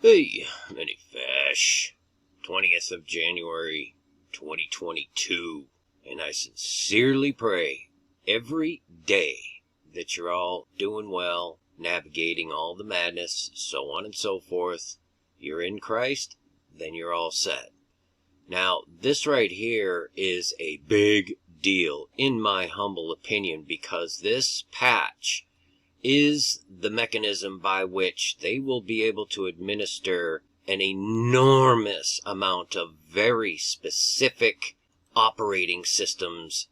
Hey, many fish. 20th of January, 2022. And I sincerely pray every day that you're all doing well, navigating all the madness, so on and so forth. You're in Christ, then you're all set. Now, this right here is a big deal, in my humble opinion, because this patch is the mechanism by which they will be able to administer an enormous amount of very specific operating systems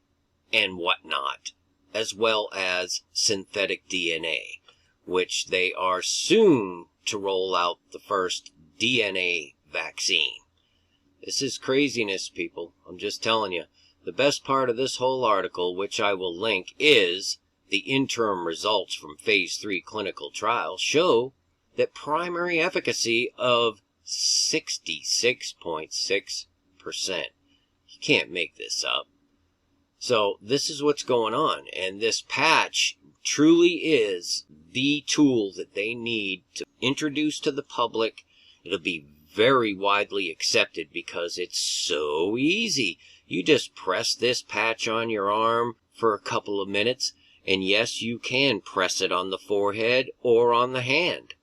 and whatnot, as well as synthetic DNA, which they are soon to roll out the first DNA vaccine. This is craziness, people. I'm just telling you. The best part of this whole article, which I will link, is the interim results from phase 3 clinical trials show that primary efficacy of 66.6%. You can't make this up. So this is what's going on, and this patch truly is the tool that they need to introduce to the public. It'll be very widely accepted because it's so easy. You just press this patch on your arm for a couple of minutes, and yes, you can press it on the forehead or on the hand.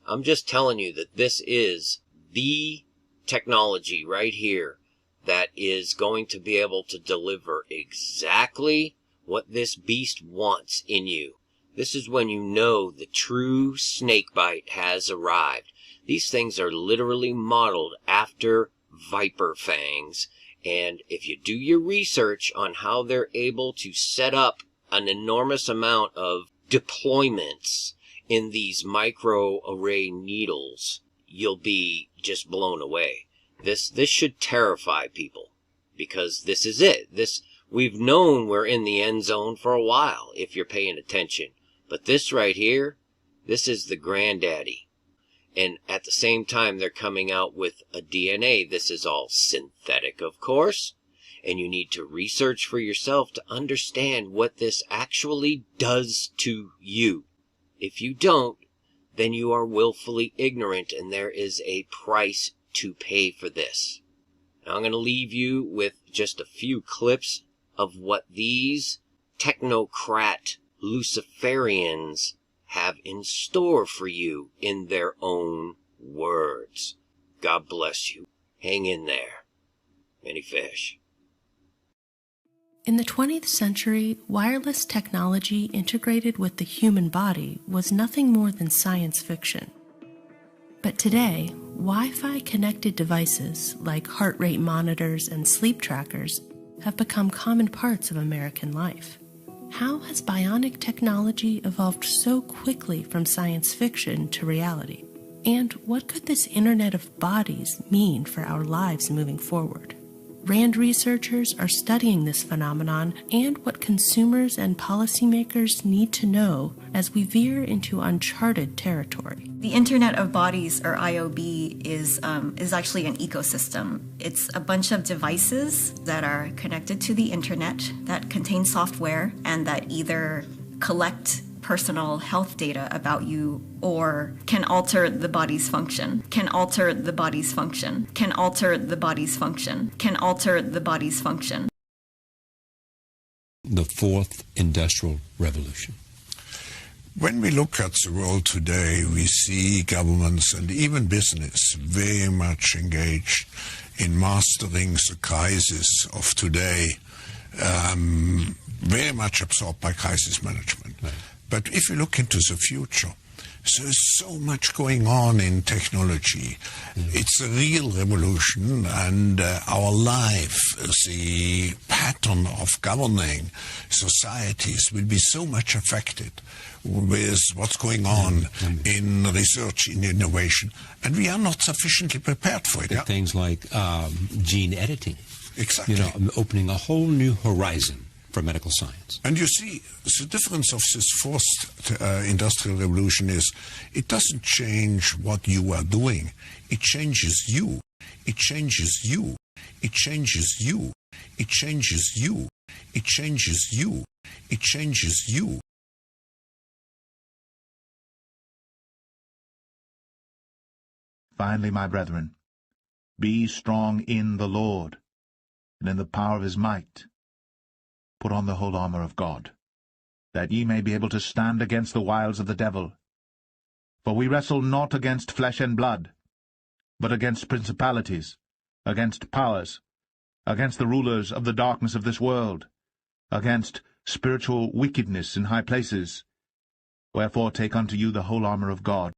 I'm just telling you that this is the technology right here that is going to be able to deliver exactly what this beast wants in you. This is when you know the true snake bite has arrived. These things are literally modeled after viper fangs. And if you do your research on how they're able to set up an enormous amount of deployments in these microarray needles, you'll be just blown away. This should terrify people, because this is it. We've known we're in the end zone for a while, if you're paying attention. But this right here, this is the granddaddy. And at the same time, they're coming out with a DNA. This is all synthetic, of course. And you need to research for yourself to understand what this actually does to you. If you don't, then you are willfully ignorant, and there is a price to pay for this. Now, I'm going to leave you with just a few clips of what these technocrat Luciferians have in store for you in their own words. God bless you. Hang in there. Many fish. In the 20th century, wireless technology integrated with the human body was nothing more than science fiction. But today, Wi-Fi connected devices like heart rate monitors and sleep trackers have become common parts of American life. How has bionic technology evolved so quickly from science fiction to reality? And what could this Internet of Bodies mean for our lives moving forward? RAND researchers are studying this phenomenon and what consumers and policymakers need to know as we veer into uncharted territory. The Internet of Bodies, or IOB, is actually an ecosystem. It's a bunch of devices that are connected to the Internet that contain software and that either collect personal health data about you or can alter the body's function, can alter the body's function, can alter the body's function, can alter the body's function. The fourth industrial revolution. When we look at the world today, we see governments and even business very much engaged in mastering the crisis of today, very much absorbed by crisis management. Right. But if you look into the future, there's so much going on in technology. It's a real revolution, and our life, the pattern of governing societies will be so much affected with what's going on in research, in innovation, and we are not sufficiently prepared for it. Things like gene editing. Exactly. Opening a whole new horizon for medical science. And you see, the difference of this fourth industrial revolution is it doesn't change what you are doing. It changes you. It changes you. It changes you. It changes you. It changes you. It changes you. Finally, my brethren, be strong in the Lord, and in the power of his might. Put on the whole armour of God, that ye may be able to stand against the wiles of the devil. For we wrestle not against flesh and blood, but against principalities, against powers, against the rulers of the darkness of this world, against spiritual wickedness in high places. Wherefore take unto you the whole armour of God,